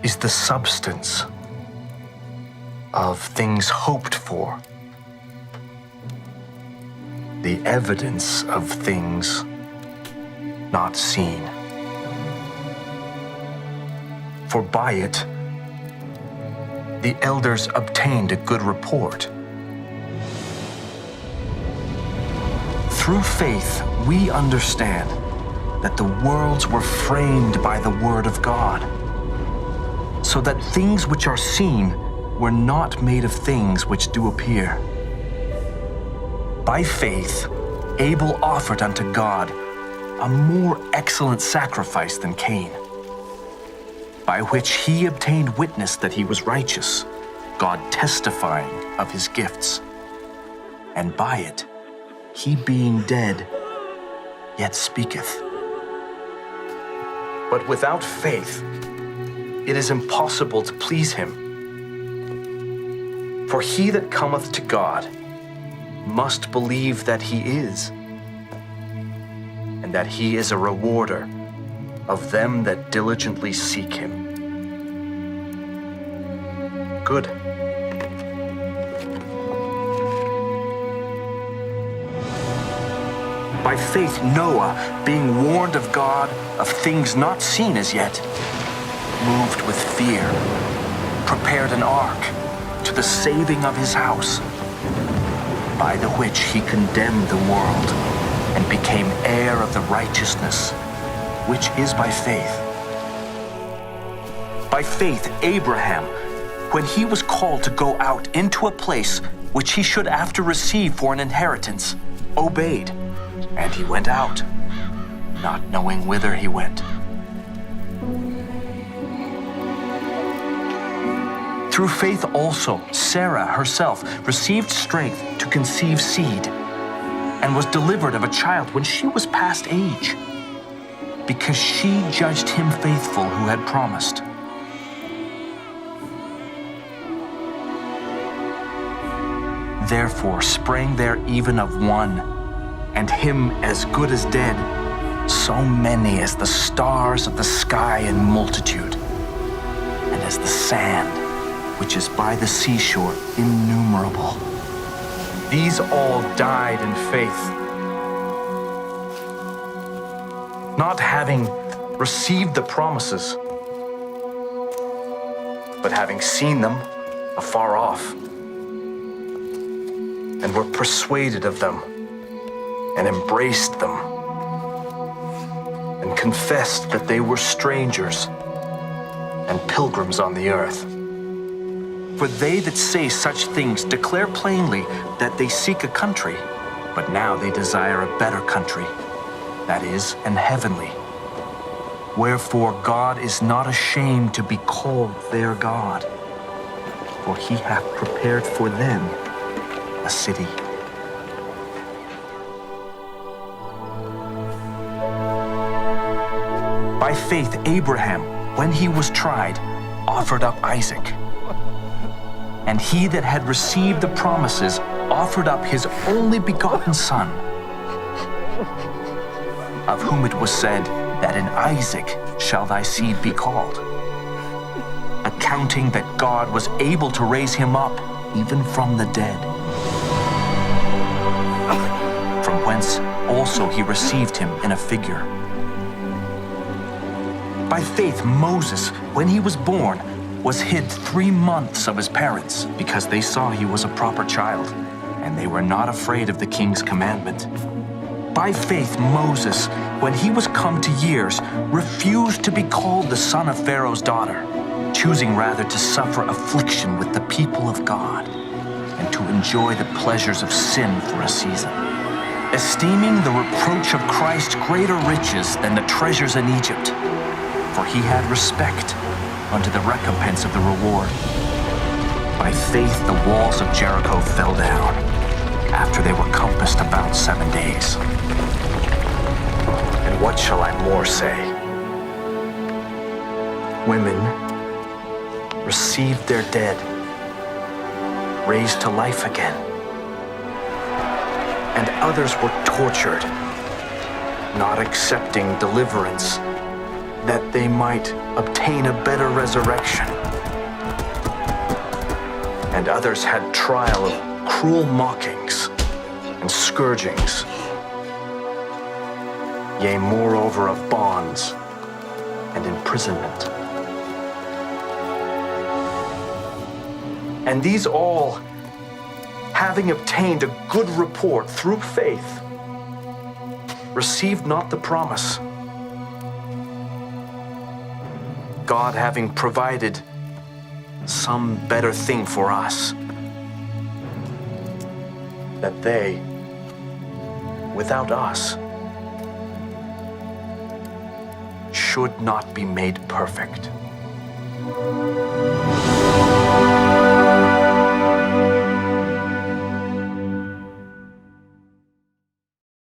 is the substance of things hoped for, the evidence of things not seen. For by it the elders obtained a good report. Through faith we understand that the worlds were framed by the word of God, so that things which are seen were not made of things which do appear. By faith Abel offered unto God a more excellent sacrifice than Cain, by which he obtained witness that he was righteous, God testifying of his gifts. And by it he being dead yet speaketh. But without faith it is impossible to please him. For he that cometh to God must believe that he is, and that he is a rewarder of them that diligently seek him. Good. By faith Noah, being warned of God of things not seen as yet, moved with fear, prepared an ark to the saving of his house, by the which he condemned the world, and became heir of the righteousness which is by faith. By faith Abraham, when he was called to go out into a place which he should after receive for an inheritance, obeyed, and he went out, not knowing whither he went. Through faith also Sarah herself received strength to conceive seed, and was delivered of a child when she was past age, because she judged him faithful who had promised. Therefore sprang there even of one, and him as good as dead, so many as the stars of the sky in multitude, and as the sand which is by the seashore innumerable. These all died in faith, not having received the promises, but having seen them afar off, and were persuaded of them, and embraced them, and confessed that they were strangers and pilgrims on the earth. For they that say such things declare plainly that they seek a country, but now they desire a better country, that is, an heavenly. Wherefore God is not ashamed to be called their God, for he hath prepared for them a city. By faith Abraham, when he was tried, offered up Isaac. And he that had received the promises offered up his only begotten son, of whom it was said that in Isaac shall thy seed be called, accounting that God was able to raise him up even from the dead, from whence also he received him in a figure. By faith Moses, when he was born, was hid 3 months of his parents, because they saw he was a proper child, and they were not afraid of the king's commandment. By faith Moses, when he was come to years, refused to be called the son of Pharaoh's daughter, choosing rather to suffer affliction with the people of God, and to enjoy the pleasures of sin for a season, esteeming the reproach of Christ greater riches than the treasures in Egypt, for he had respect unto the recompense of the reward. By faith the walls of Jericho fell down, after they were compassed about 7 days. And what shall I more say? Women received their dead, raised to life again, and others were tortured, not accepting deliverance, that they might obtain a better resurrection. And others had trial of cruel mockings and scourgings, yea, moreover of bonds and imprisonment. And these all, having obtained a good report through faith, received not the promise, God having provided some better thing for us, that they, without us, should not be made perfect.